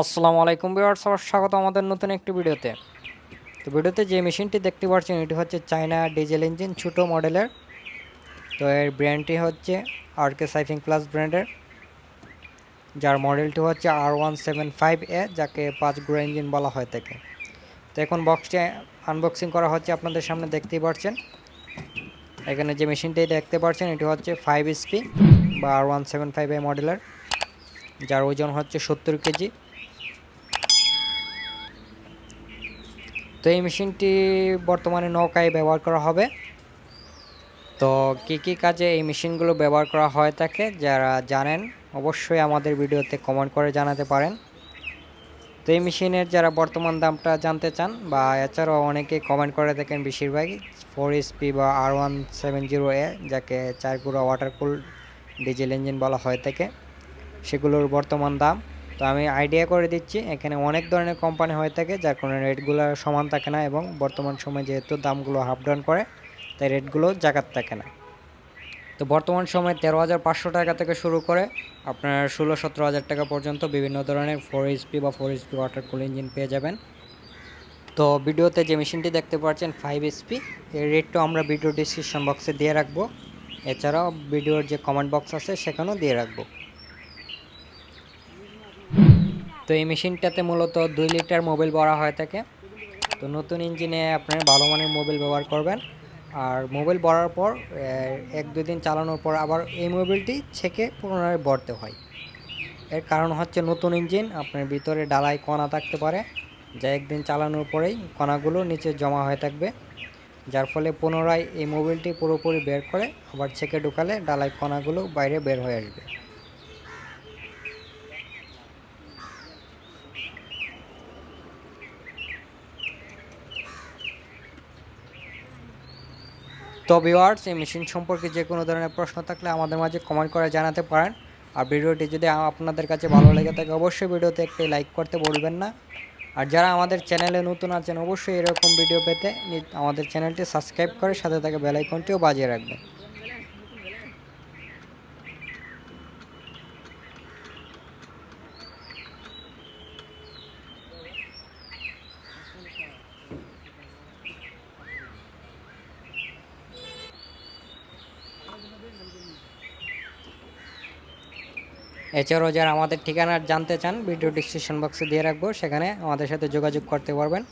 আসসালামু আলাইকুম ভিউয়ার্স, সবার স্বাগত আমাদের নতুন একটি ভিডিওতে। তো ভিডিওতে যে মেশিনটি দেখতে পাচ্ছেন এটি হচ্ছে চায়না ডিজেল ইঞ্জিন ছোট মডেলের। তো এর ব্র্যান্ডটি হচ্ছে RK সাইফিং প্লাস ব্র্যান্ডের, যার মডেলটি হচ্ছে R175A, যাকে 5 গুঁড়া ইঞ্জিন বলা হয় থাকে। তো এখন বক্সটি আনবক্সিং করা হচ্ছে, আপনাদের সামনে দেখতেই পাচ্ছেন। এখানে যে মেশিনটি দেখতে পাচ্ছেন এটি হচ্ছে 5 HP বা R175A মডেলের, যার ওজন হচ্ছে 70 কেজি। তো এই মেশিনটি বর্তমানে নৌকায় ব্যবহার করা হবে। তো কী কাজে এই মেশিনগুলো ব্যবহার করা হয় থাকে, যারা জানেন অবশ্যই আমাদের ভিডিওতে কমেন্ট করে জানাতে পারেন। তো এই মেশিনের যারা বর্তমান দামটা জানতে চান বা এছাড়াও অনেকে কমেন্ট করে থাকেন, বেশিরভাগই 4 HP বা R170A, যাকে 4 গুঁড়া ওয়াটার কুল ডিজেল ইঞ্জিন বলা হয় থাকে, সেগুলোর বর্তমান দাম। তো আমি আইডিয়া করে দিচ্ছি, এখানে অনেক ধরনের কোম্পানি হয়ে থাকে, যার কারণে রেটগুলো সমান থাকে না, এবং বর্তমান সময়ে যেহেতু দামগুলো আপ ডাউন করে তাই রেটগুলো জায়গার থাকে না। তো বর্তমান সময়ে 13,500 টাকা থেকে শুরু করে আপনার 16-17 হাজার টাকা পর্যন্ত বিভিন্ন ধরনের 4 HP বা 4 HP ওয়াটার কুল ইঞ্জিন পেয়ে যাবেন। তো ভিডিওতে যে মেশিনটি দেখতে পাচ্ছেন 5 HP, এর রেটটা আমরা ভিডিও ডিসক্রিপশন বক্সে দিয়ে রাখবো, এছাড়াও ভিডিওর যে কমেন্ট বক্স আছে সেখানেও দিয়ে রাখবো। তো এই মেশিনটাতে মূলত 2 লিটার মোবিল ভরা হয়ে থাকে। তো নতুন ইঞ্জিনে আপনার ভালো মানের মোবিল ব্যবহার করবেন, আর মোবিল ভরার পর 1-2 দিন চালানোর পর আবার এই মোবিলটি ছেঁকে পুনরায় ভরতে হয়। এর কারণ হচ্ছে নতুন ইঞ্জিন, আপনার ভিতরে ডালায় কণা থাকতে পারে, যা একদিন চালানোর পরেই কণাগুলো নিচে জমা হয়ে থাকবে, যার ফলে পুনরায় এই মোবিলটি পুরোপুরি বের করে আবার ছেঁকে ঢুকালে ডালায় কণাগুলো বাইরে বের হয়ে আসবে। তো ভিউয়ার্স, এই মেশিন সম্পর্কে যে কোনো ধরনের প্রশ্ন থাকলে আমাদের মাঝে কমেন্ট করে জানাতে পারেন। আর ভিডিওটি যদি আপনাদের কাছে ভালো লেগে থাকে অবশ্যই ভিডিওতে একটি লাইক করতে ভুলবেন না। আর যারা আমাদের চ্যানেলে নতুন আছেন অবশ্যই এরকম ভিডিও পেতে আমাদের চ্যানেলটি সাবস্ক্রাইব করে সাথে থাকা বেল আইকনটিও বাজিয়ে রাখবেন। এছাড়াও যারা আমাদের ঠিকানা জানতে চান ভিডিও ডিসক্রিপশন বক্সে দিয়ে রাখবো, সেখানে আমাদের সাথে যোগাযোগ করতে পারবেন।